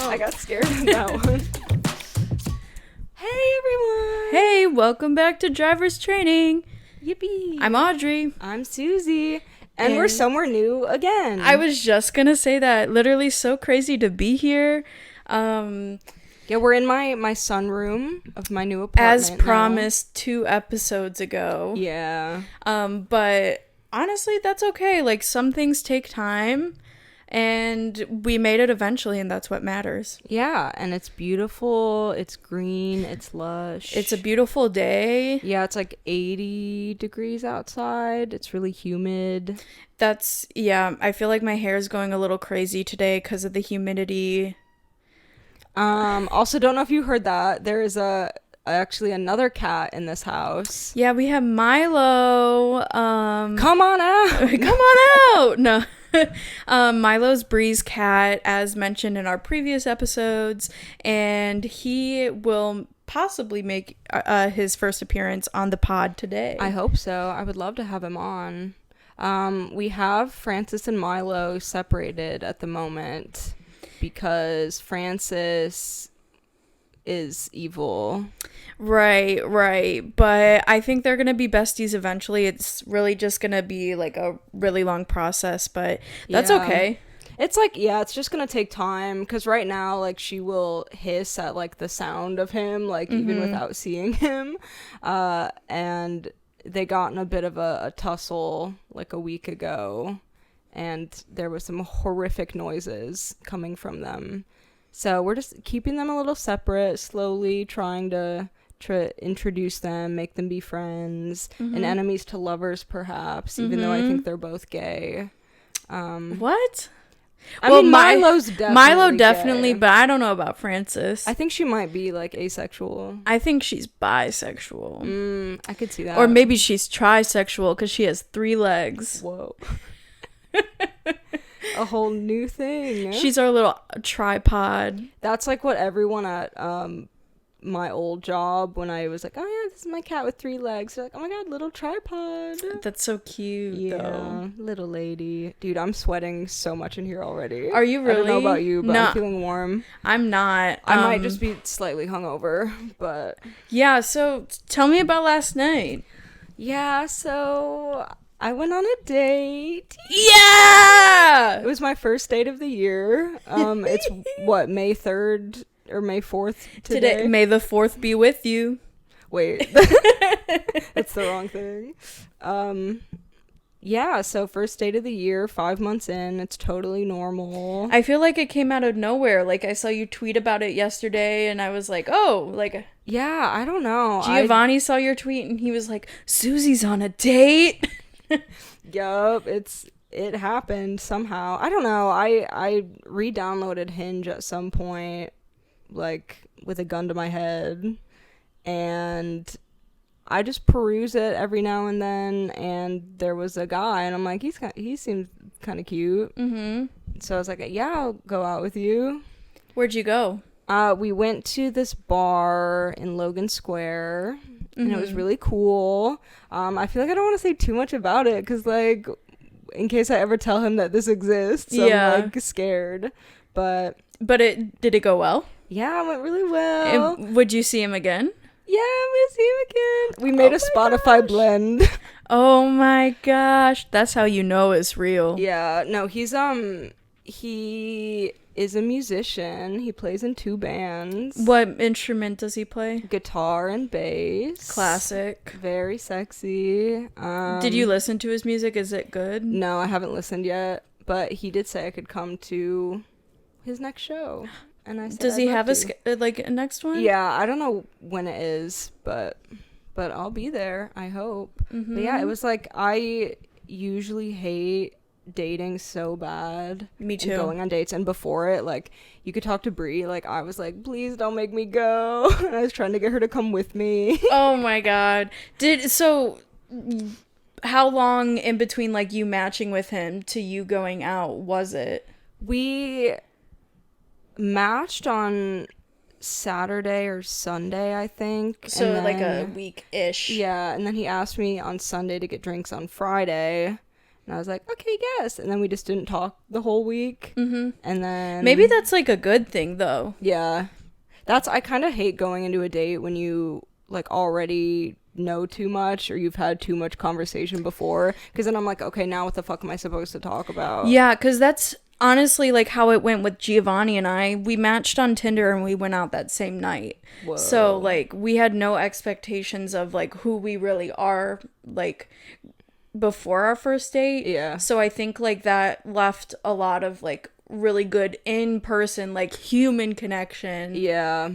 I got scared of that one. Hey, everyone. Hey, welcome back to Driver's Training. Yippee. I'm Audrey. I'm Suzy. And we're somewhere new again. I was just going to say that. Literally so crazy to be here. Yeah, we're in my sunroom of my new apartment as promised now. 2 episodes ago. Yeah. But honestly, that's okay. Like, some things take time. And we made it eventually, and that's what matters. Yeah, and it's beautiful. It's green. It's lush. It's a beautiful day. Yeah, it's like 80 degrees outside. It's really humid. I feel like my hair is going a little crazy today because of the humidity. Also, don't know if you heard that. There is actually another cat in this house. Yeah, we have Milo. Come on out. Come on out. No. Milo's Bree's cat, as mentioned in our previous episodes, and he will possibly make his first appearance on the pod today. I hope so. I would love to have him on. We have Francis and Milo separated at the moment because Francis is evil. Right. But I think they're going to be besties eventually. It's really just going to be like a really long process, but that's okay. It's like, yeah, it's just going to take time because right now, like, she will hiss at, like, the sound of him, like, even without seeing him. And they got in a bit of a tussle, like, a week ago, and there was some horrific noises coming from them. So we're just keeping them a little separate, slowly trying to introduce them, make them be friends, and enemies to lovers, perhaps, even though I think they're both gay. What? I mean, Milo's definitely gay. But I don't know about Francis. I think she might be, like, asexual. I think she's bisexual. I could see that. Or maybe she's trisexual because she has 3 legs. Whoa. A whole new thing. She's our little tripod. That's like what everyone at my old job, when I was like, oh yeah, this is my cat with 3 legs, they're like, oh my god, little tripod. That's so cute. Though. Little lady. Dude, I'm sweating so much in here already. Are you really? I don't know about you, but I'm feeling warm. I'm not. I might just be slightly hungover, but yeah. So tell me about last night. Yeah, so I went on a date. Yeah! It was my first date of the year. It's what, May 3rd or May 4th today? May the 4th be with you. Wait. That's the wrong thing. Yeah, so first date of the year, 5 months in. It's totally normal. I feel like it came out of nowhere. Like, I saw you tweet about it yesterday, and I was like, oh, like... Yeah, I don't know. Giovanni saw your tweet, and he was like, Susie's on a date. Yup, it happened somehow. I don't know. I re-downloaded Hinge at some point, like, with a gun to my head, and I just peruse it every now and then, and there was a guy, and I'm like, he seems kind of cute. So I was like, yeah, I'll go out with you. Where'd you go? We went to this bar in Logan Square, and it was really cool. I feel like I don't want to say too much about it, because, like, in case I ever tell him that this exists, I'm, like, scared. But did it go well? Yeah, it went really well. And would you see him again? Yeah, I'm gonna see him again. We made a Spotify blend. Oh my gosh, that's how you know it's real. Yeah, no, he is a musician. He plays in 2 bands. What instrument does he play? Guitar and bass. Classic. Very sexy. Did you listen to his music? Is it good? No, I haven't listened yet, but he did say I could come to his next show. And I said, does he have a next one? Yeah, I don't know when it is, but I'll be there, I hope. But yeah, it was like, I usually hate dating so bad. Me too. And going on dates, and before it, like, you could talk to Brie, like, I was like, please don't make me go. And I was trying to get her to come with me. Oh my god. How long in between, like, you matching with him to you going out was it? We matched on Saturday or Sunday, I think. So like a week-ish. Yeah, and then he asked me on Sunday to get drinks on Friday, And I was like, okay, yes. And then we just didn't talk the whole week. And then Maybe that's like a good thing though. Yeah. I kind of hate going into a date when you like already know too much or you've had too much conversation before, because then I'm like, okay, now what the fuck am I supposed to talk about? Yeah, because that's honestly like how it went with Giovanni and I. We matched on Tinder and we went out that same night. Whoa. So like we had no expectations of like who we really are like before our first date. Yeah. So I think like that left a lot of like really good in person like human connection. Yeah.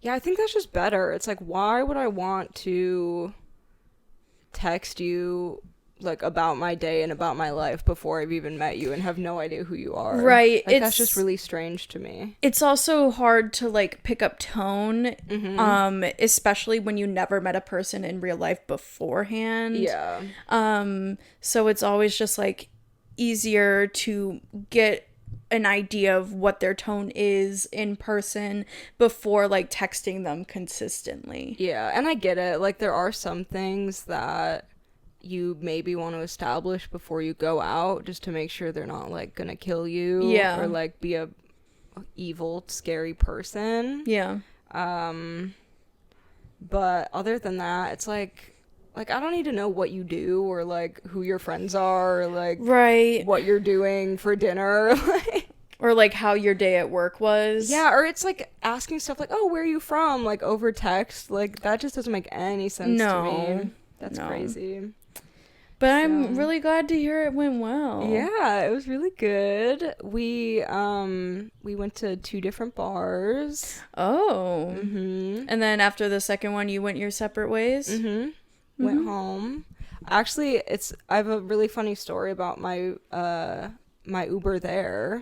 Yeah, I think that's just better. It's like, why would I want to text you like about my day and about my life before I've even met you and have no idea who you are? Right. Like, that's just really strange to me. It's also hard to like pick up tone, especially when you never met a person in real life beforehand. Yeah. So it's always just like easier to get an idea of what their tone is in person before like texting them consistently. Yeah, and I get it. Like, there are some things that you maybe want to establish before you go out just to make sure they're not like gonna kill you. Yeah. Or like be a evil, scary person. Yeah. But other than that, it's like I don't need to know what you do or like who your friends are or like Right. what you're doing for dinner. Or like how your day at work was. Yeah, or it's like asking stuff like, oh, where are you from? Like over text. Like that just doesn't make any sense to me. That's crazy. But I'm really glad to hear it went well. Yeah, it was really good. We went to 2 different bars. Oh. Mm-hmm. And then after the second one, you went your separate ways? Mm-hmm. Went home. Actually, I have a really funny story about my my Uber there.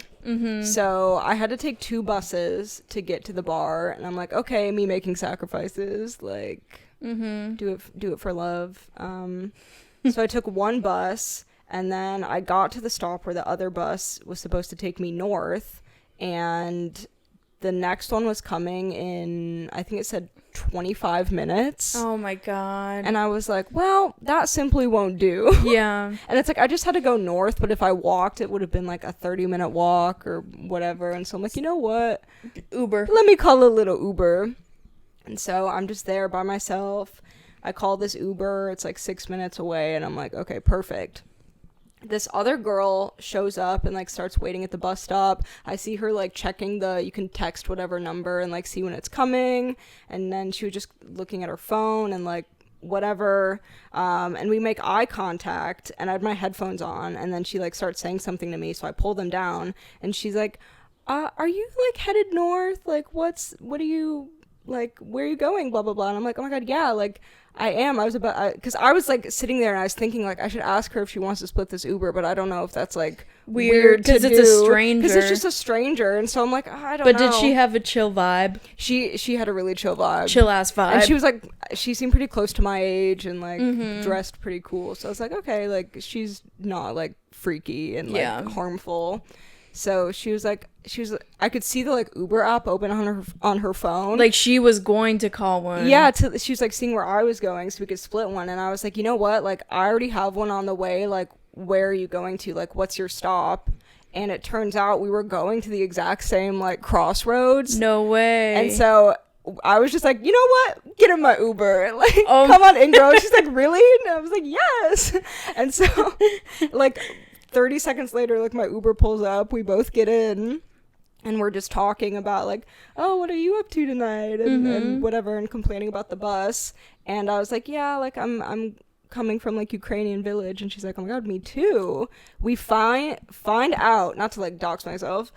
So I had to take 2 buses to get to the bar, and I'm like, okay, me making sacrifices, like do it for love. So I took 1 bus, and then I got to the stop where the other bus was supposed to take me north, and the next one was coming in, I think it said 25 minutes. Oh my God. And I was like, well, that simply won't do. Yeah. And it's like, I just had to go north, but if I walked, it would have been like a 30-minute walk or whatever. And so I'm like, you know what? Uber. Let me call a little Uber. And so I'm just there by myself. I call this Uber. It's like 6 minutes away. And I'm like, okay, perfect. This other girl shows up and like starts waiting at the bus stop. I see her like checking you can text whatever number and like see when it's coming. And then she was just looking at her phone and like whatever. And we make eye contact and I had my headphones on, and then she like starts saying something to me. So I pull them down and she's like, are you like headed north? Like what are you like, where are you going? Blah, blah, blah. And I'm like, oh my God, yeah, like I am. Because I was like sitting there and I was thinking like I should ask her if she wants to split this Uber, but I don't know if that's like weird because it's a stranger. Because it's just a stranger, and so I'm like, I don't know. But did she have a chill vibe? She had a really chill vibe, chill ass vibe, and she was like, she seemed pretty close to my age and like dressed pretty cool. So I was like, okay, like she's not like freaky and like harmful. So she was I could see the like Uber app open on her phone. Like she was going to call one. Yeah, she was like seeing where I was going so we could split one. And I was like, you know what? Like I already have one on the way. Like where are you going to? Like what's your stop? And it turns out we were going to the exact same like crossroads. No way. And so I was just like, you know what? Get in my Uber. Like, come on in, girl. She's like, really? And I was like, yes. And so like 30 seconds later, like my Uber pulls up, we both get in and we're just talking about like, oh, what are you up to tonight? And whatever, and complaining about the bus. And I was like, yeah, like I'm coming from like Ukrainian village. And she's like, oh my God, me too. We find out, not to like dox myself,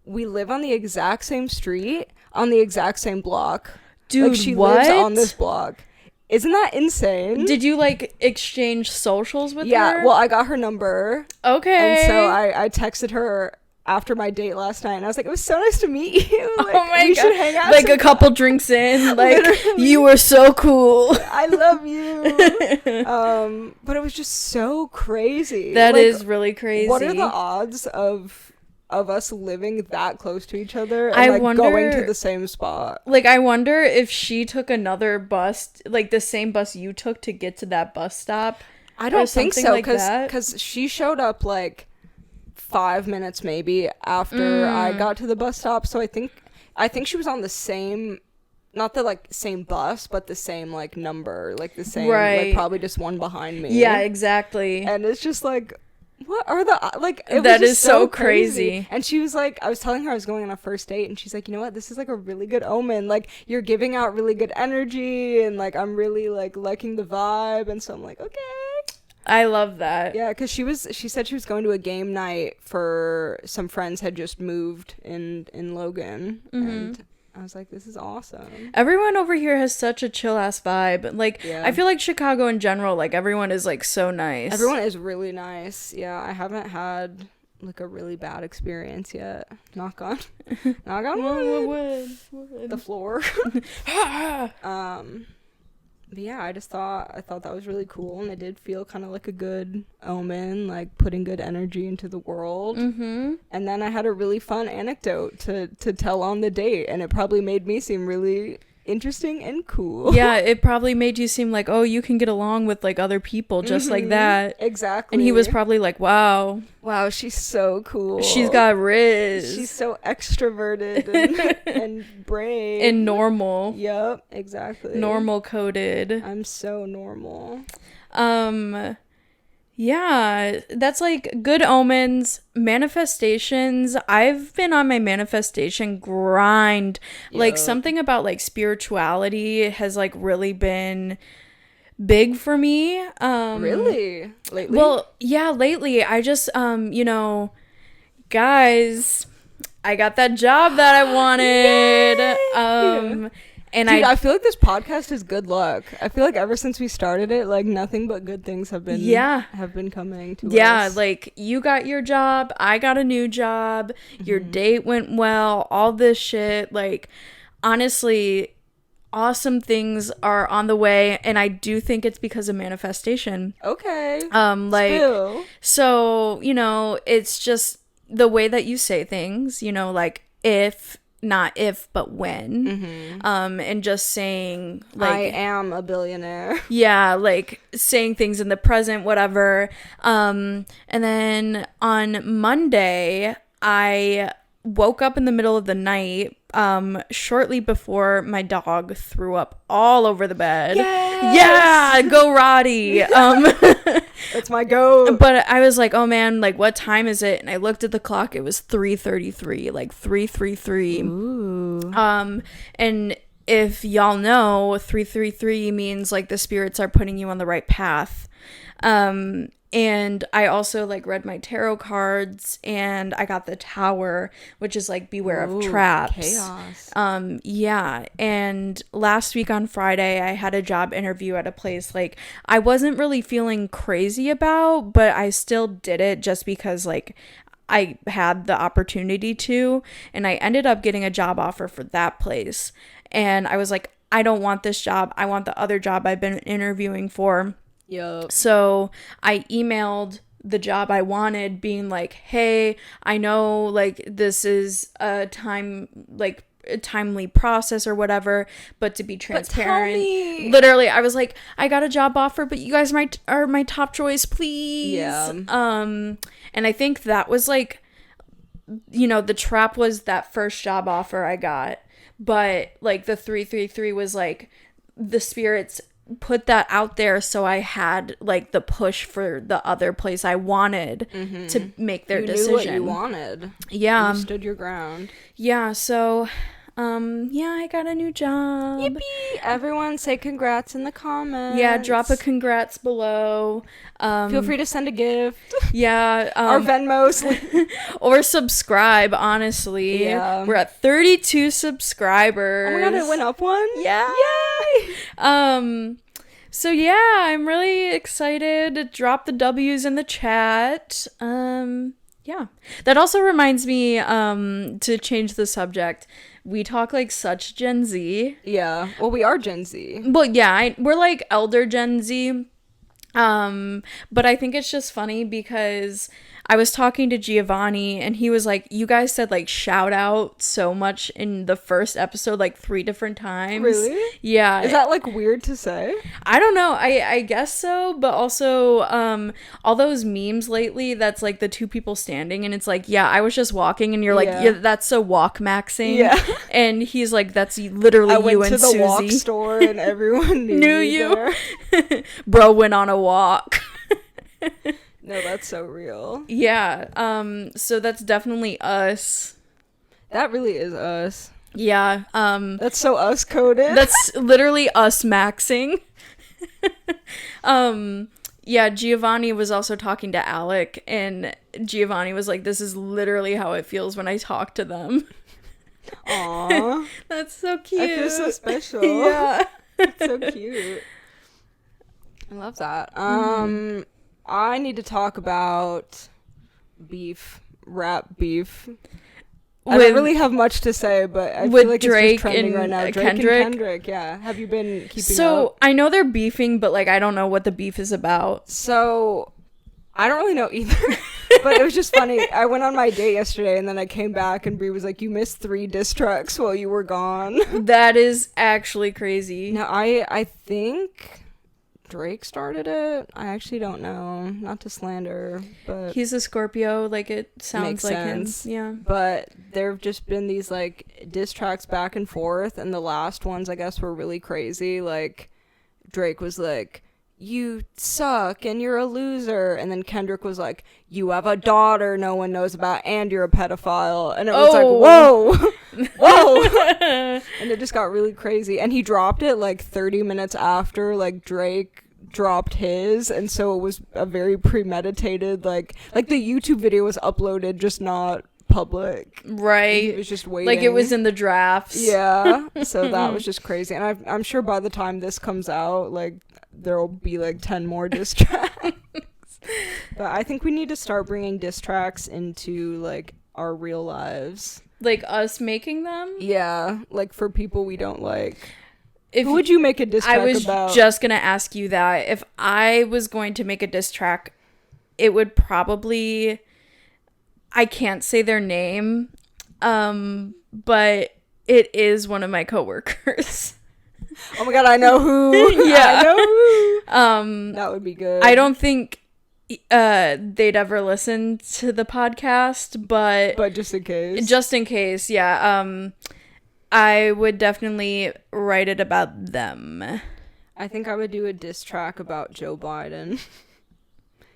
we live on the exact same street, on the exact same block. Dude, like she what? lives on this block. Isn't that insane? Did you like exchange socials with her? Yeah, well, I got her number. Okay. And so I texted her after my date last night, and I was like, it was so nice to meet you. Like, oh my we God. should hang out like sometime. a couple drinks in, like Literally. You were so cool. I love you. But it was just so crazy. That like, is really crazy. What are the odds of us living that close to each other and I like wonder, going to the same spot? Like I wonder if she took another bus, like the same bus you took to get to that bus stop. I don't think so, like that? because she showed up like 5 minutes maybe after I got to the bus stop. So I think she was on the same, not the like same bus, but the same like number, like the same, like probably just one behind me. Yeah, exactly. And it's just like, what are the, like, it That was is just so crazy. And she was like, I was telling her I was going on a first date, and she's like, you know what, this is like a really good omen, like you're giving out really good energy, and like I'm really like liking the vibe. And so I'm like, okay, I love that. yeah, because she said she was going to a game night for some friends had just moved in Logan. And I was like, this is awesome. Everyone over here has such a chill ass vibe. Like, Yeah. I feel like Chicago in general, like everyone is like so nice. Everyone is really nice. Yeah, I haven't had like a really bad experience yet. Knock on wood. The floor. But yeah, I thought that was really cool, and it did feel kind of like a good omen, like putting good energy into the world. And then I had a really fun anecdote to tell on the date, and it probably made me seem really interesting and cool. Yeah, it probably made you seem like, oh, you can get along with like other people just like that. Exactly. And he was probably like, wow, she's so cool. She's got riz. She's so extroverted and brave. And normal. Yep, exactly. Normal coded. I'm so normal. Yeah, that's like good omens, manifestations. I've been on my manifestation grind. Like something about like spirituality has like really been big for me. Really? Lately? Well, yeah, lately I just guys, I got that job that I wanted. And dude, I feel like this podcast is good luck. I feel like ever since we started it, like nothing but good things have been coming to us. Yeah, like you got your job, I got a new job, your date went well, all this shit. Like honestly, awesome things are on the way, and I do think it's because of manifestation. Okay. Like so, it's just the way that you say things, like not if but when, and just saying like I am a billionaire. Yeah, like saying things in the present, whatever. And then on Monday I woke up in the middle of the night, shortly before my dog threw up all over the bed. Yes! Yeah, go Roddy. That's my go. But I was like, oh man, like what time is it? And I looked at the clock, it was 3:33, like 3:33. Ooh. And if y'all know, 3:33 means like the spirits are putting you on the right path. And I also like read my tarot cards, and I got the Tower, which is like beware of traps. Chaos. Yeah. And last week on Friday, I had a job interview at a place like I wasn't really feeling crazy about, but I still did it just because like I had the opportunity to, and I ended up getting a job offer for that place. And I was like, I don't want this job. I want the other job I've been interviewing for. Yep. So I emailed the job I wanted being like, hey, I know like this is a timely process or whatever, but to be transparent, literally I was like, I got a job offer, but you guys are my top choice, please. Yeah. And I think that was like, the trap was that first job offer I got, but like the 333 was like the spirits put that out there, so I had like the push for the other place I wanted to make their decision. You knew what you wanted. Yeah. You stood your ground. Yeah, so I got a new job. Yippee! Everyone say congrats in the comments. Yeah, drop a congrats below. Feel free to send a gift. Yeah. Our Venmos. Or subscribe, honestly. Yeah. We're at 32 subscribers. Oh my god, it went up one? Yeah. Yay! So yeah, I'm really excited to drop the W's in the chat. Yeah. That also reminds me, to change the subject. We talk like such Gen Z. Yeah. Well, we are Gen Z. Well, yeah, we're like elder Gen Z. But I think it's just funny because I was talking to Giovanni and he was like, you guys said like shout out so much in the first episode, like 3 different times. Really? Yeah. Is that like weird to say? I don't know. I guess so, but also all those memes lately that's like the 2 people standing and it's like, yeah, I was just walking and you're like, yeah, that's so walk maxing. Yeah. And he's like, that's literally you and Suzy. I went to the walk store and everyone knew you. Bro went on a walk. No, that's so real. Yeah. So that's definitely us. That really is us. Yeah. That's so us coded. That's literally us maxing. Yeah, Giovanni was also talking to Alec and Giovanni was like, this is literally how it feels when I talk to them. Aww. That's so cute. I feel so special. Yeah. It's so cute. I love that. I need to talk about rap beef. I don't really have much to say, but I feel like Drake it's just trending right now. Drake Kendrick. and Kendrick, yeah. Have you been keeping up? So, I know they're beefing, but like I don't know what the beef is about. So, I don't really know either. But it was just funny. I went on my date yesterday, and then I came back, and Brie was like, you missed 3 diss tracks while you were gone. That is actually crazy. No, I think Drake started it. I actually don't know. Not to slander, but he's a Scorpio, like it sounds like sense. him. Yeah. But there have just been these like diss tracks back and forth, and the last ones I guess were really crazy. Like Drake was like, you suck and you're a loser, and then Kendrick was like, you have a daughter no one knows about and you're a pedophile, and it was like, whoa. And it just got really crazy, and he dropped it like 30 minutes after like Drake dropped his, and so it was a very premeditated, like the YouTube video was uploaded, just not public, right? He was just waiting, like it was in the drafts. Yeah. So that was just crazy, and I'm sure by the time this comes out, like there'll be like 10 more diss tracks. But I think we need to start bringing diss tracks into like our real lives, like us making them. Yeah, like for people we don't like. Who would you make a diss track about? I was just gonna ask you that. If I was going to make a diss track, it would probably, I can't say their name, but it is one of my coworkers. Oh my god, I know who. Yeah. I know who. That would be good. I don't think they'd ever listen to the podcast, but just in case, yeah. I would definitely write it about them. I think I would do a diss track about Joe Biden.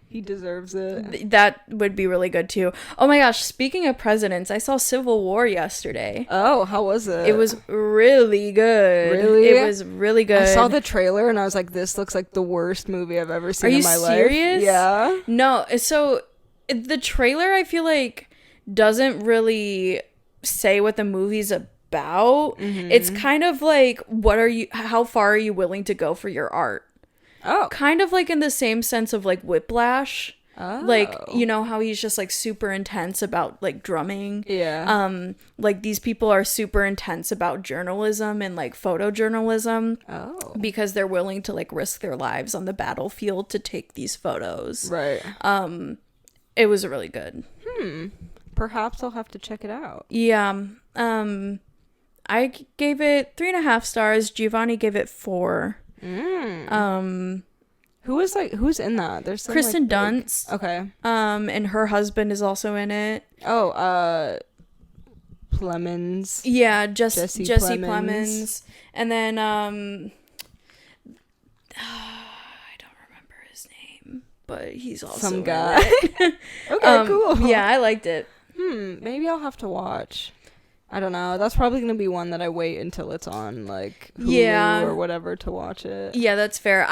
He deserves it. That would be really good too. Oh my gosh, speaking of presidents, I saw Civil War yesterday. Oh, how was it? It was really good. Really? It was really good. I saw the trailer and I was like, this looks like the worst movie I've ever seen in my life. Are you serious? Yeah. No, so the trailer I feel like doesn't really say what the movie's about. Mm-hmm. It's kind of like, how far are you willing to go for your art? Oh. Kind of like in the same sense of like Whiplash. Oh. Like, you know how he's just like super intense about like drumming. Yeah. Like these people are super intense about journalism and like photojournalism. Oh. Because they're willing to like risk their lives on the battlefield to take these photos. Right. It was really good. Perhaps I'll have to check it out. Yeah. I gave it 3.5 stars. Giovanni gave it 4. Who's in that? There's some, Kristen Dunst. Okay. And her husband is also in it. Oh, Plemons. Yeah, Jesse Plemons. And then I don't remember his name, but he's also some guy. Okay, cool. Yeah, I liked it. Maybe I'll have to watch. I don't know. That's probably going to be one that I wait until it's on, like, Hulu or whatever to watch it. Yeah, that's fair.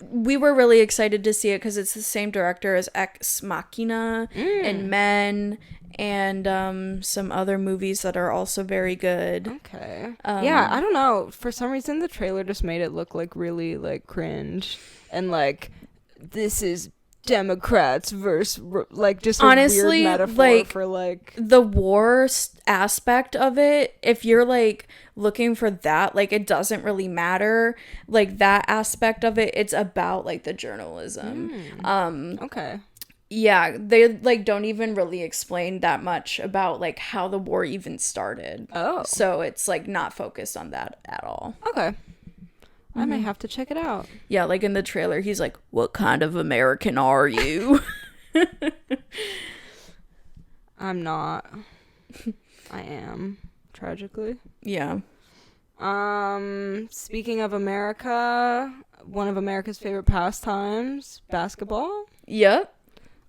We were really excited to see it because it's the same director as Ex Machina and Men and some other movies that are also very good. Okay. Yeah, I don't know. For some reason, the trailer just made it look, like, really, like, cringe. And, like, this is Democrats versus, like, just a honestly, weird metaphor like, for, like, the war aspect of it. If you're like looking for that, like, it doesn't really matter, like, that aspect of it. It's about like the journalism. Okay. Yeah, they like don't even really explain that much about like how the war even started. Oh. So it's like not focused on that at all. Okay. I may have to check it out. Yeah, like in the trailer, he's like, "What kind of American are you?" I'm not. I am, tragically. Yeah. Speaking of America, one of America's favorite pastimes, basketball. Yep.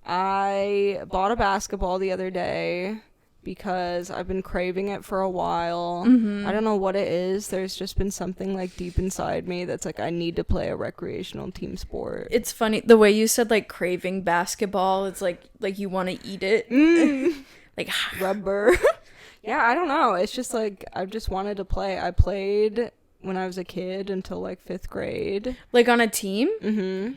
I bought a basketball the other day because I've been craving it for a while. I don't know what it is. There's just been something like deep inside me that's like I need to play a recreational team sport. It's funny the way you said like craving basketball. It's like you want to eat it. Like Rubber. Yeah, I don't know. It's just like I've just wanted to play. I played when I was a kid until like 5th grade. like on a team.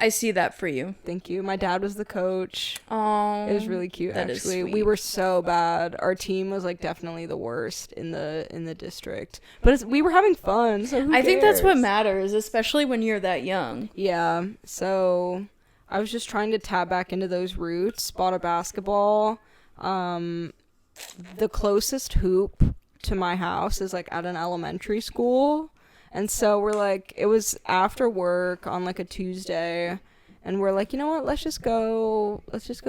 I see that for you. Thank you. My dad was the coach. Oh, It was really cute, that is actually. sweet. We were so bad. Our team was like definitely the worst in the district. But we were having fun, so who I think that's what cares? matters, especially when you're that young. Yeah. So I was just trying to tap back into those roots. Bought a basketball. The closest hoop to my house is like at an elementary school. And so we're like, it was after work on like a Tuesday, and we're like, you know what, let's just go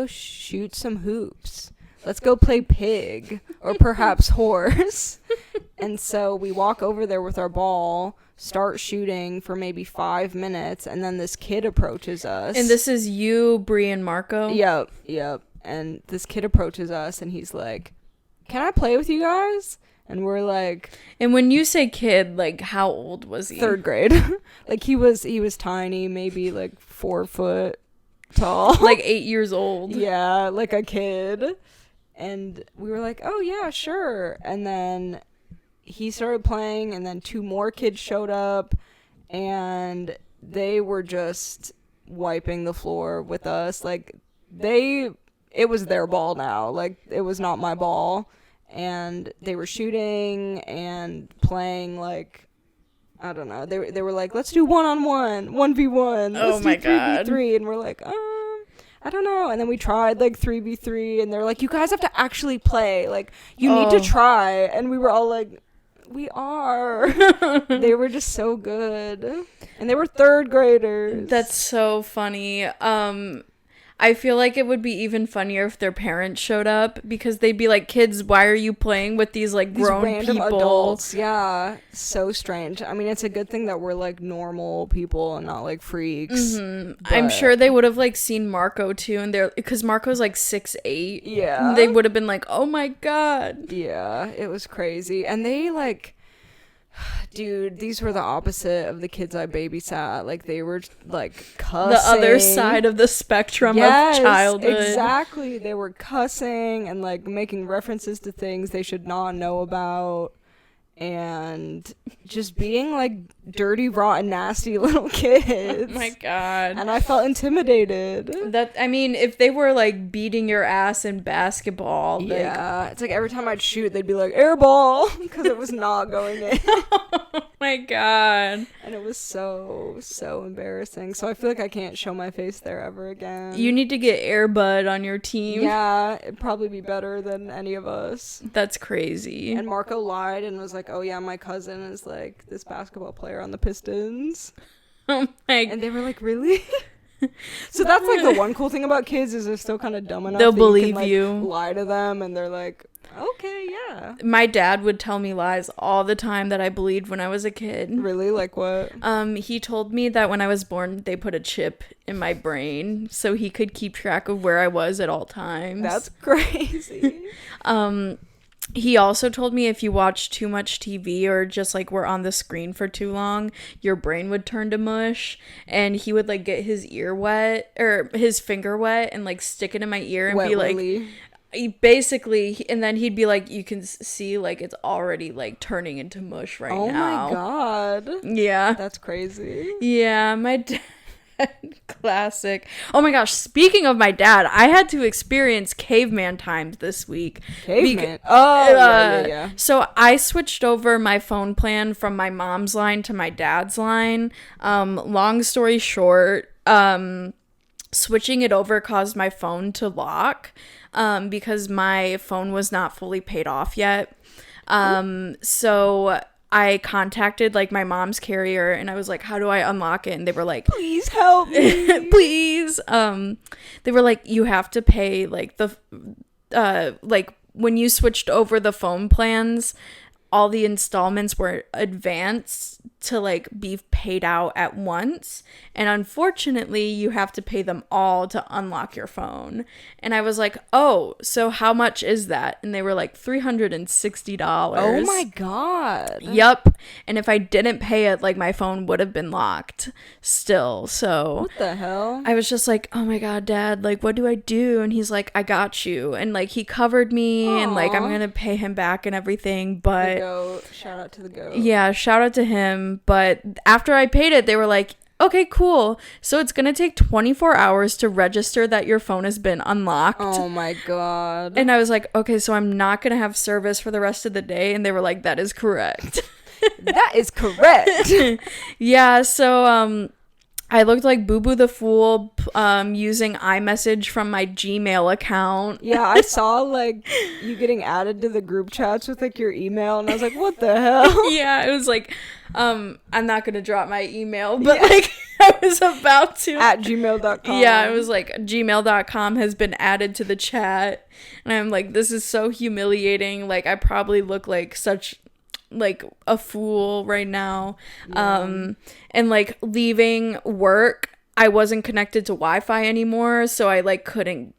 shoot some hoops. Let's go play pig or perhaps horse. And so we walk over there with our ball, start shooting for maybe 5 minutes, and then this kid approaches us. And this is you, Bree, and Marco? Yep. And this kid approaches us and he's like, "Can I play with you guys?" And we're like, And when you say kid, like how old was he? 3rd grade. Like he was tiny, maybe like 4 foot tall. Like 8 years old. Yeah, like a kid. And we were like, "Oh yeah, sure." And then he started playing, and then 2 more kids showed up, and they were just wiping the floor with us. Like it was their ball now. Like it was not my ball. And they were shooting and playing like, I don't know. They were like, "Let's do 1-on-1, 1v1. Oh Let's my do God. 3v3." And we're like, I don't know. And then we tried like 3v3, and they're like, "You guys have to actually play. Like you need to try." And we were all like, "We are." They were just so good. And they were 3rd graders. That's so funny. I feel like it would be even funnier if their parents showed up, because they'd be like, "Kids, why are you playing with these like These grown random people?" adults. Yeah, so strange. I mean, it's a good thing that we're like normal people and not like freaks. I'm but- sure they would have like seen Marco too, and they're because Marco's like 6'8". Yeah. They would have been like, "Oh my God." Yeah, it was crazy. And they like, dude, these were the opposite of the kids I babysat. Like they were like cussing. The other side of the spectrum of childhood. Exactly. They were cussing and like making references to things they should not know about, and just being like dirty, rotten, nasty little kids. Oh my God. And I felt intimidated. That, I mean, if they were like beating your ass in basketball, like, Yeah, it's like every time I'd shoot, they'd be like, "Air ball," because it was not going in. oh my God. And it was so embarrassing. So I feel like I can't show my face there ever again. You need to get Air Bud on your team. Yeah, it'd probably be better than any of us. That's crazy. And Marco lied and was like, "Oh yeah, my cousin is like this basketball player on the Pistons." Oh my. And they were like, "Really?" So that's like the one cool thing about kids is they're still kind of dumb enough. They'll that believe you. Can, like, you. lie to them, and they're like, "Okay, yeah." My dad would tell me lies all the time that I believed when I was a kid. Really? Like what? He told me that when I was born, they put a chip in my brain so he could keep track of where I was at all times. That's crazy. He also told me if you watch too much TV or just like were on the screen for too long, your brain would turn to mush. And he would like get his ear wet or his finger wet and like stick it in my ear and Wet be like, willy. and then he'd be like, "You can see like it's already like turning into mush right now." Oh my God. Yeah. That's crazy. Yeah, my dad. Classic. Oh my gosh, speaking of my dad, I had to experience caveman times this week. Caveman. Yeah. So I switched over my phone plan from my mom's line to my dad's line. Long story short, switching it over caused my phone to lock, because my phone was not fully paid off yet. So I contacted like my mom's carrier and I was like, how do I unlock it? And they were like, please help me. please. They were like, you have to pay like the like when you switched over the phone plans, all the installments were advanced to like be paid out at once, and unfortunately you have to pay them all to unlock your phone. And I was like, oh, so how much is that? And they were like $360. Oh my god. Yep. And if I didn't pay it, like my phone would have been locked still. So what the hell? I was just like, oh my god, Dad, like what do I do? And he's like, I got you. And like he covered me. Aww. And like I'm gonna pay him back and everything. But the goat. Shout out to the goat. Yeah, shout out to him. But after I paid it, they were like, okay, cool. So it's gonna take 24 hours to register that your phone has been unlocked. Oh my god. And I was like, okay, so I'm not gonna have service for the rest of the day. And they were like, that is correct. That is correct. Yeah, so I looked like Boo Boo the Fool using iMessage from my Gmail account. Yeah, I saw like you getting added to the group chats with like your email, and I was like, what the hell? Yeah, it was like, I'm not gonna drop my email, but like I was about to. At gmail.com. Yeah, it was like gmail.com has been added to the chat, and I'm like, this is so humiliating. Like I probably look like such like a fool right now. Yeah. And like leaving work, I wasn't connected to Wi-Fi anymore, so I couldn't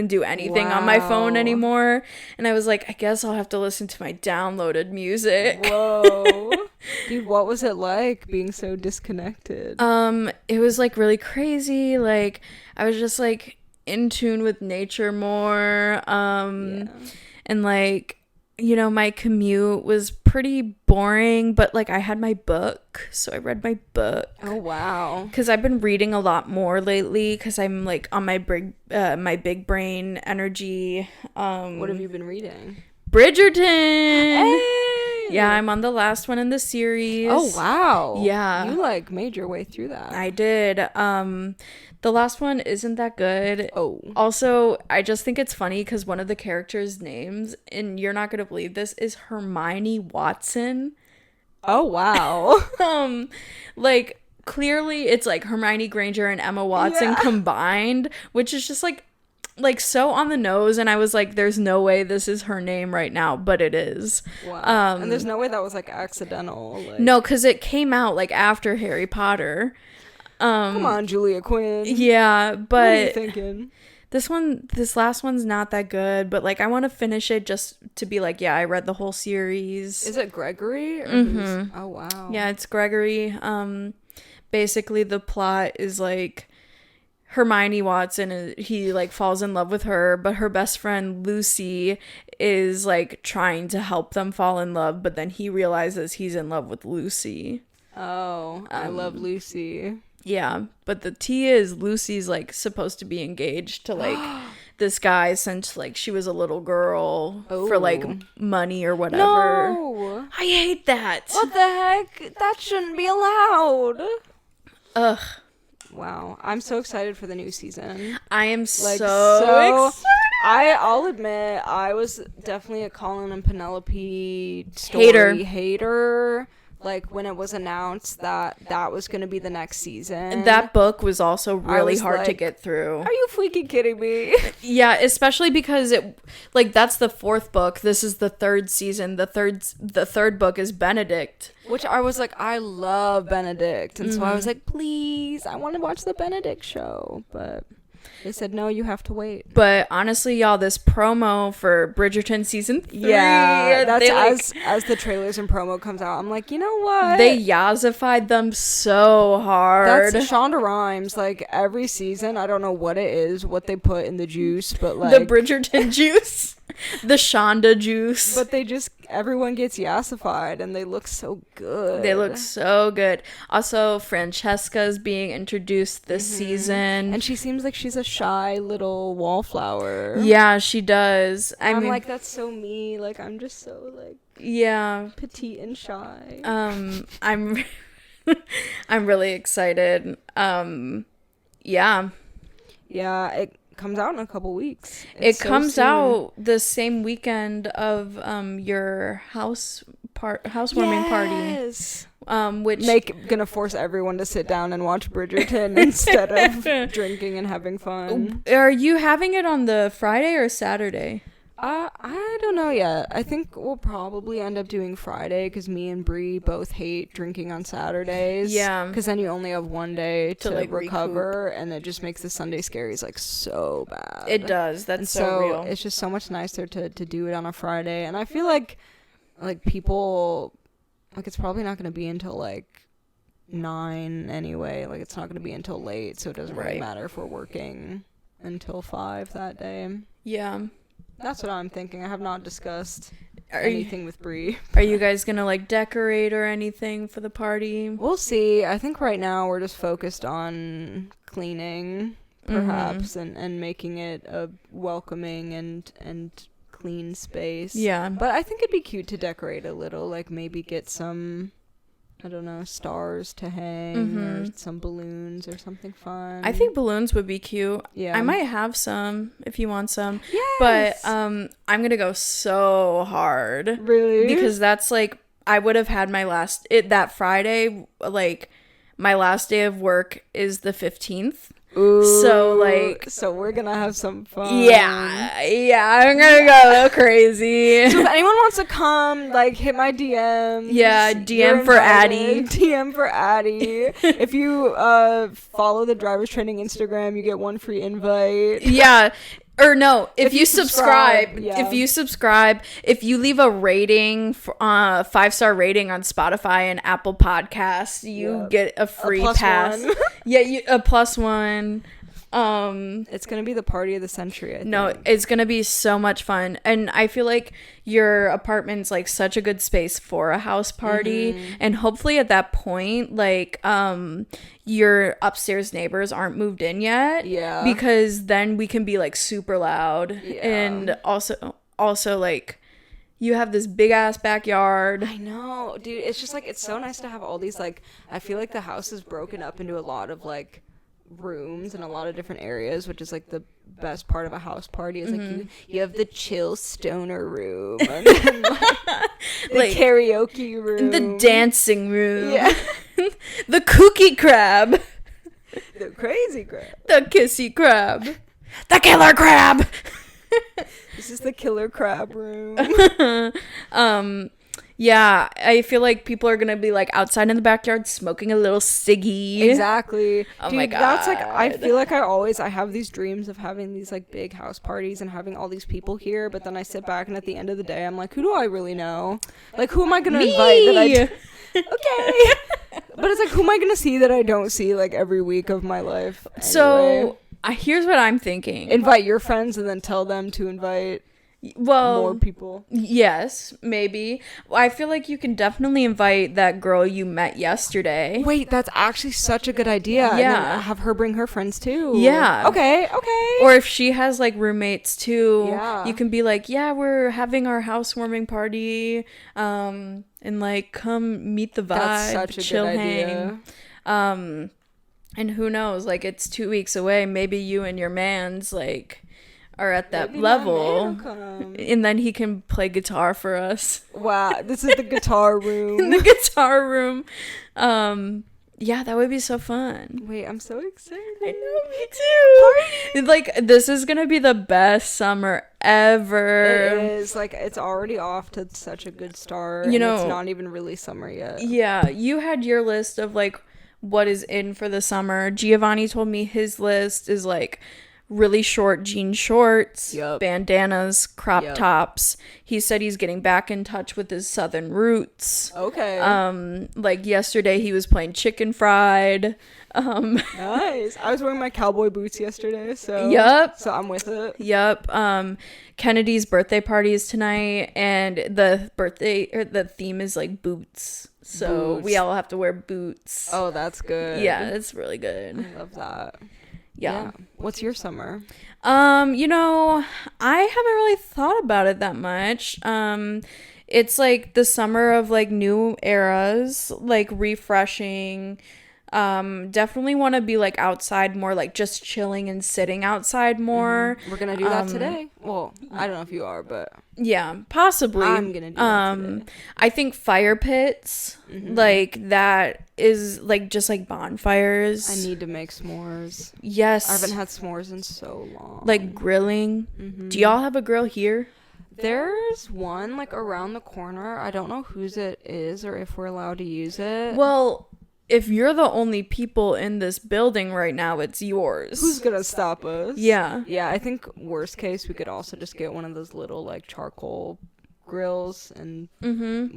do anything on my phone anymore. And I was like, I guess I'll have to listen to my downloaded music. Whoa. Dude, what was it like being so disconnected? It was like really crazy. Like I was just like in tune with nature more. And like, you know, my commute was pretty boring, but like I had my book, so I read my book. Oh wow. Because I've been reading a lot more lately because I'm like on my big brain energy. What have you been reading? Bridgerton. Hey! Yeah, I'm on the last one in the series. Oh wow. Yeah. You like made your way through that. I did. The last one isn't that good. Oh. Also, I just think it's funny because one of the characters' names, and you're not gonna believe this, is Hermione Watson. Oh wow. Like clearly it's like Hermione Granger and Emma Watson combined, which is just like so on the nose, and I was like, there's no way this is her name right now, but it is. Wow. And there's no way that was like accidental. Like... No, because it came out like after Harry Potter. Come on, Julia Quinn. Yeah, but what are you thinking? This last one's not that good, but like I want to finish it just to be like, yeah, I read the whole series. Is it Gregory? Or Oh wow. Yeah, it's Gregory. Basically the plot is like Hermione Watson, he like falls in love with her, but her best friend Lucy is like trying to help them fall in love, but then he realizes he's in love with Lucy. Oh, I love Lucy. Yeah, but the tea is Lucy's like supposed to be engaged to like this guy since like she was a little girl for like money or whatever. No, I hate that. What the heck? That shouldn't be allowed. Ugh. Wow, I'm so excited for the new season. I am so excited. I'll admit, I was definitely a Colin and Penelope story hater. Like when it was announced that was going to be the next season. And that book was also really hard to get through. Are you freaking kidding me? Yeah, especially because it like that's the fourth book. This is the third season. The third book is Benedict. Which I was like, I love Benedict. And so I was like, please, I want to watch the Benedict show. But they said, no, you have to wait. But honestly, y'all, this promo for Bridgerton season 3. Yeah, that's as the trailers and promo comes out, I'm like, you know what? They yazified them so hard. That's Shonda Rhimes. Like, every season, I don't know what it is, what they put in the juice, but like... The Bridgerton juice. The Shonda juice. But everyone gets yassified, and they look so good. They look so good. Also, Francesca's being introduced this season. And she seems like she's a shy little wallflower. Yeah, she does. I'm like, that's so me. Like, I'm just so, like... Yeah. Petite and shy. I'm really excited. Yeah. Yeah, it comes out in a couple weeks. It comes out the same weekend of your housewarming party. Which gonna force everyone to sit down and watch Bridgerton instead of drinking and having fun. Are you having it on the Friday or Saturday? I don't know yet. I think we'll probably end up doing Friday because me and Bree both hate drinking on Saturdays. Yeah. Because then you only have one day to like recover, and it just makes the Sunday scaries like so bad. It does. That's and so real. It's just so much nicer to do it on a Friday, and I feel like people, like, it's probably not going to be until like 9 anyway. Like, it's not going to be until late, so it doesn't really matter if we're working until 5 that day. Yeah. That's what I'm thinking. I have not discussed anything with Bree. Are you guys gonna like decorate or anything for the party? We'll see. I think right now we're just focused on cleaning, perhaps, and making it a welcoming and clean space. Yeah. But I think it'd be cute to decorate a little, like maybe get some, I don't know, stars to hang or some balloons or something fun. I think balloons would be cute. Yeah. I might have some if you want some. Yes. But I'm going to go so hard. Really? Because that's like, I would have had that Friday, like my last day of work is the 15th. Ooh, So we're gonna have some fun. Yeah, I'm gonna go crazy. So if anyone wants to come, like, hit my DMs. Yeah, DM for Addie. DM for Addie. If you follow the Drivers Training Instagram, you get one free invite. Yeah. Or no, if you subscribe, yeah. if you leave a rating, 5-star rating on Spotify and Apple Podcasts, you get a free pass. Yeah, a +1. It's gonna be the party of the century, I think. No, it's gonna be so much fun, and I feel like your apartment's like such a good space for a house party, and hopefully at that point, like your upstairs neighbors aren't moved in yet. Yeah, because then we can be like super loud, and also like you have this big ass backyard. I know, dude. It's just like, it's so nice to have all these, like, I feel like the house is broken up into a lot of like rooms in a lot of different areas, which is like the best part of a house party is like you have the chill stoner room and then, the karaoke room, the dancing room, the kooky crab, the crazy crab, the kissy crab, the killer crab. This is the killer crab room. Yeah, I feel like people are gonna be like outside in the backyard smoking a little ciggy. Exactly. Oh Dude, my God. That's like, I feel like I have these dreams of having these like big house parties and having all these people here, but then I sit back and at the end of the day I'm like, who do I really know? Like, who am I gonna invite that okay. But it's like, who am I gonna see that I don't see like every week of my life? Anyway. So here's what I'm thinking. Invite your friends and then tell them to invite more people. Yes, maybe. I feel like you can definitely invite that girl you met yesterday. Wait, that's actually such a good idea. Yeah. And then have her bring her friends too. Yeah. Okay. Or if she has like roommates too, yeah, you can be like, yeah, we're having our housewarming party, and like come meet the vibe, that's such a chill good hang. idea. And who knows, like it's 2 weeks away, maybe you and your man's like are at that Maybe level, and then he can play guitar for us. Wow, this is the guitar room. In the guitar room. Yeah, that would be so fun. Wait, I'm so excited. I know, me too. Like, this is gonna be the best summer ever. It is. Like, it's already off to such a good start. You know, it's not even really summer yet. Yeah, you had your list of like what is in for the summer. Giovanni told me his list is like really short jean shorts, bandanas, crop tops. He said he's getting back in touch with his southern roots. Okay. Like yesterday he was playing chicken fried. Nice. I was wearing my cowboy boots yesterday, so so I'm with it. Kennedy's birthday party is tonight, and the theme is like boots. So we all have to wear boots. Oh, that's good. Yeah, it's really good. I love that. Yeah. What's your summer? You know, I haven't really thought about it that much. It's like the summer of like new eras, like refreshing, Definitely want to be like outside more, like just chilling and sitting outside more. We're gonna do that today. Well, I don't know if you are, but yeah, possibly. I'm gonna do that today. I think fire pits, like that is like just like bonfires. I need to make s'mores. Yes. I haven't had s'mores in so long. Like grilling. Do y'all have a grill here? There's one like around the corner. I don't know whose it is or if we're allowed to use it. Well, if you're the only people in this building right now, it's yours. Who's gonna stop us? Yeah. Yeah, I think worst case we could also just get one of those little like charcoal grills and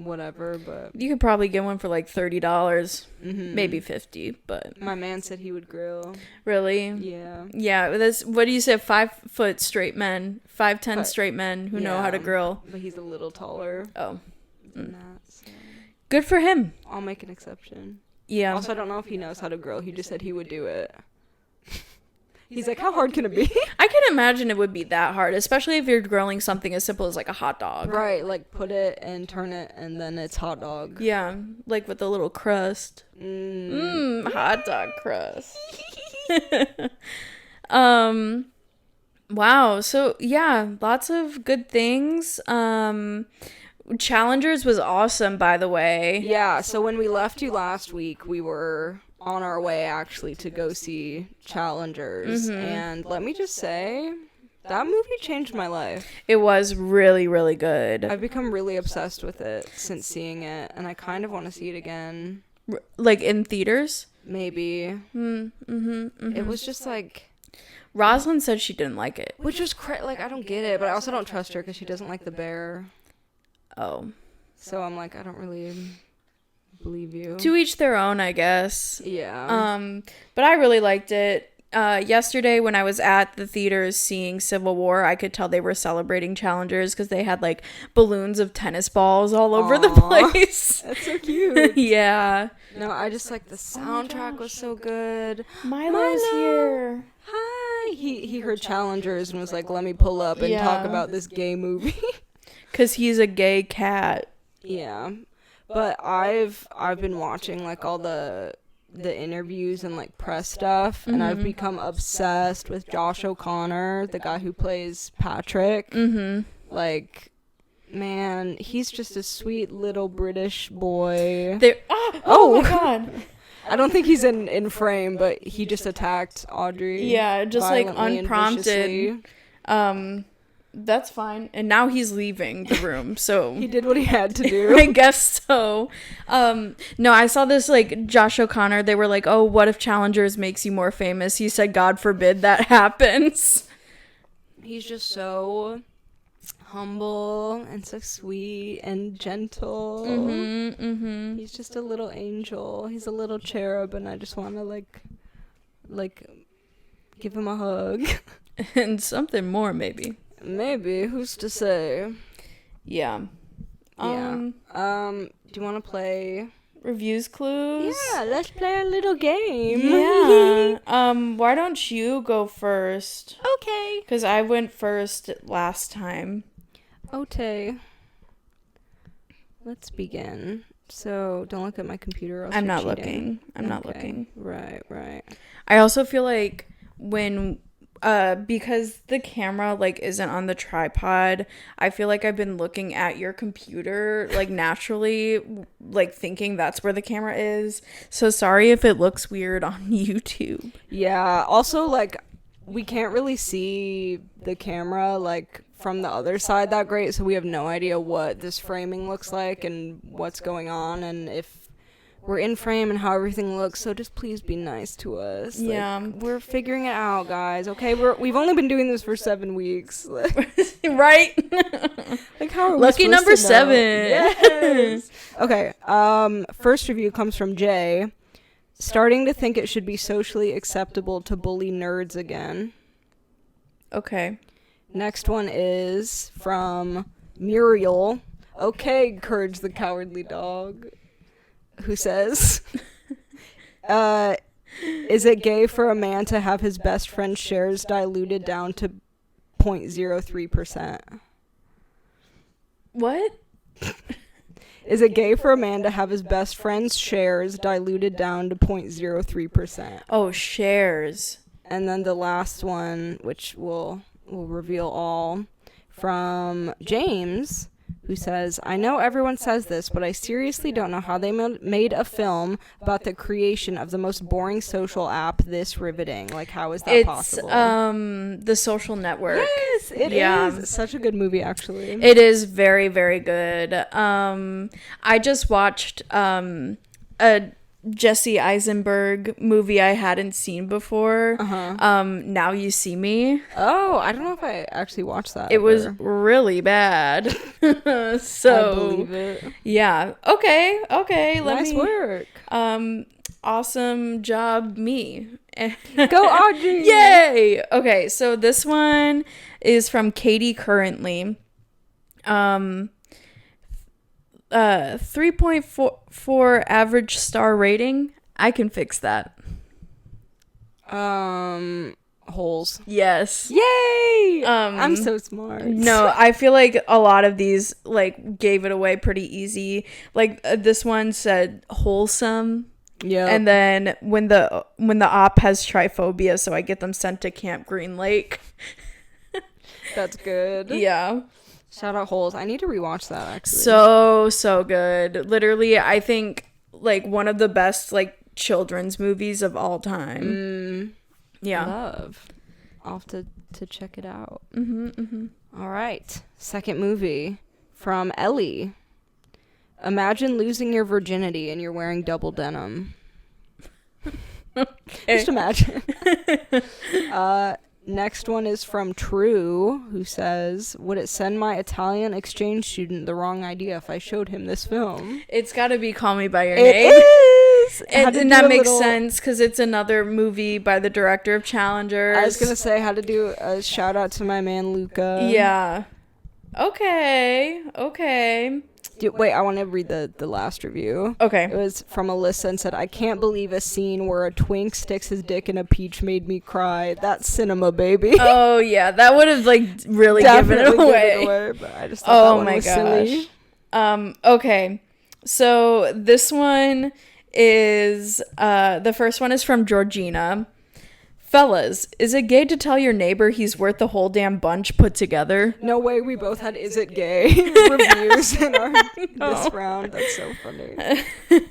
whatever, but you could probably get one for like $30, maybe $50, but my man said he would grill. Really? Yeah. That's, what do you say, 5 foot straight men, 5'10" straight men who know how to grill. But he's a little taller. Oh. Than that, so. Good for him. I'll make an exception. Yeah. Also, I don't know if he knows how to grill. He just said he would do it. He's like, how hard can it be? I can imagine it would be that hard, especially if you're grilling something as simple as like a hot dog. Right, like put it and turn it and then it's hot dog. Yeah, like with the little crust. Hot dog crust. Wow, so yeah, lots of good things. Challengers was awesome, by the way. Yeah, so when we left you last week, we were on our way actually to go see Challengers, and let me just say, that movie changed my life. It was really, really good. I've become really obsessed with it since seeing it, and I kind of want to see it again. Like in theaters? Maybe. It was just like... Rosalind said she didn't like it. Which was like, I don't get it, but I also don't trust her because she doesn't like the bear. Oh. So I'm like, I don't really believe you. To each their own, I guess. Yeah. But I really liked it. Yesterday when I was at the theaters seeing Civil War, I could tell they were celebrating Challengers because they had like balloons of tennis balls all over the place. That's so cute. Yeah. No, I just like the soundtrack was so good. Milo's here. Hi. He heard Challengers and was like, let me pull up and talk about this gay movie. Because he's a gay cat. Yeah. But I've been watching like all the interviews and like press stuff, and I've become obsessed with Josh O'Connor, the guy who plays Patrick. Like, man, he's just a sweet little British boy. Oh my god. I don't think he's in frame, but he just attacked Audrey. Yeah, just like unprompted. That's fine. And now he's leaving the room, so he did what he had to do. I guess so. No, I saw this like Josh O'Connor, they were like, oh, what if Challengers makes you more famous? He said, God forbid that happens. He's just so humble and so sweet and gentle. He's just a little angel. He's a little cherub, and I just want to like give him a hug. And something more, maybe. Maybe. Who's to say? Yeah. Do you want to play reviews clues? Yeah, let's play a little game. Yeah. Why don't you go first? Okay. Because I went first last time. Okay. Let's begin. So don't look at my computer. Else I'm you're not cheating. looking. I'm not looking. Right. I also feel like when because the camera like isn't on the tripod, I feel like I've been looking at your computer like naturally, like thinking that's where the camera is. So sorry if it looks weird on YouTube. Yeah. Also, like, we can't really see the camera like from the other side that great, so we have no idea what this framing looks like and what's going on and if we're in frame and how everything looks. So just please be nice to us. Yeah. Like, we're figuring it out, guys. Okay, we've only been doing this for 7 weeks. Right? Like, how are we lucky number 7? Yes. Okay. First review comes from Jay. Starting to think it should be socially acceptable to bully nerds again. Okay. Next one is from Muriel. Okay, Courage the Cowardly Dog. Who says, is it gay for a man to have his best friend's shares diluted down to 0.03%? What? Is it gay for a man to have his best friend's shares diluted down to 0.03%? Oh, shares. And then the last one, which will reveal all, from James, who says, I know everyone says this, but I seriously don't know how they made a film about the creation of the most boring social app this riveting. Like, how is that possible? It's The Social Network. Yes, it is. It's such a good movie, actually. It is very, very good. I just watched a Jesse Eisenberg movie I hadn't seen before. Now You See Me. Oh, I don't know if I actually watched that. It was really bad. So I believe it. yeah. Okay. Nice work. Awesome job, me. Go Audrey. Yay. Okay, so this one is from Katie Currently. 3.4 average star rating. I can fix that. Holes. Yes. Yay! I'm so smart. No, I feel like a lot of these like gave it away pretty easy. Like this one said wholesome. Yeah. And then when the op has triphobia, so I get them sent to Camp Green Lake. That's good. Yeah. Shout out Holes. I need to rewatch that, actually. So good. Literally, I think like one of the best like children's movies of all time. Yeah. Love. I'll have to check it out. All right. Second movie from Ellie. Imagine losing your virginity and you're wearing double denim. Just imagine. Next one is from True, who says, would it send my Italian exchange student the wrong idea if I showed him this film? It's got to be Call Me By Your It Name. is! And that makes sense because it's another movie by the director of Challengers. I was going to say, I had to do a shout out to my man Luca. Yeah. Okay. Wait, I want to read the last review. Okay. It was from Alyssa and said, I can't believe a scene where a twink sticks his dick in a peach made me cry. That's cinema, baby. Oh, yeah. That would have, like, really given it away. But I just thought that one was gosh. silly. Okay. So this one is, the first one is from Georgina. Fellas, is it gay to tell your neighbor he's worth the whole damn bunch put together? No way, we both had Is It Gay reviews in this round. That's so funny.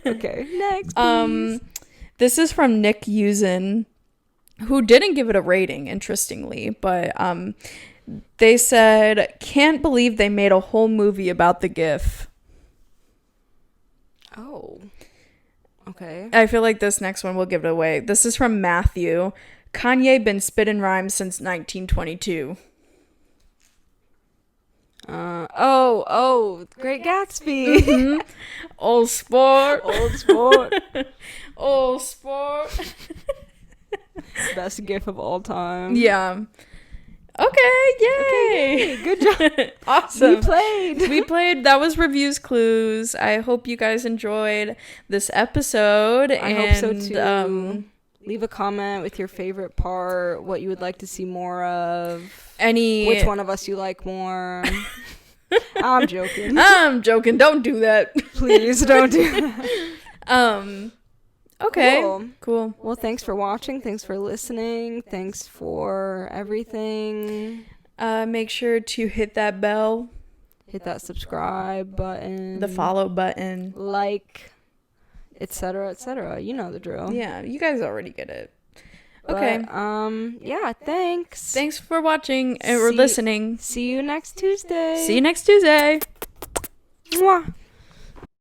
Okay, next, please. This is from Nick Usen, who didn't give it a rating, interestingly, but they said, can't believe they made a whole movie about the GIF. Oh. Okay. I feel like this next one will give it away. This is from Matthew. Kanye been spitting rhymes since 1922. Great Gatsby. Old sport. Old sport. Best GIF of all time. Yeah. Okay, yay. Good job. Awesome. We played. That was Reviews Clues. I hope you guys enjoyed this episode. I hope so too. Leave a comment with your favorite part, what you would like to see more of, which one of us you like more. I'm joking. Don't do that. Please don't do that. Okay. Cool. Well, thanks for watching. Thanks for listening. Thanks for everything. Make sure to hit that bell. Hit that subscribe button. The follow button. Like, etc., etc. You know the drill. Yeah, you guys already get it. Okay. Yeah, thanks. Thanks for watching or listening. See you next Tuesday. See you next Tuesday. Mwah.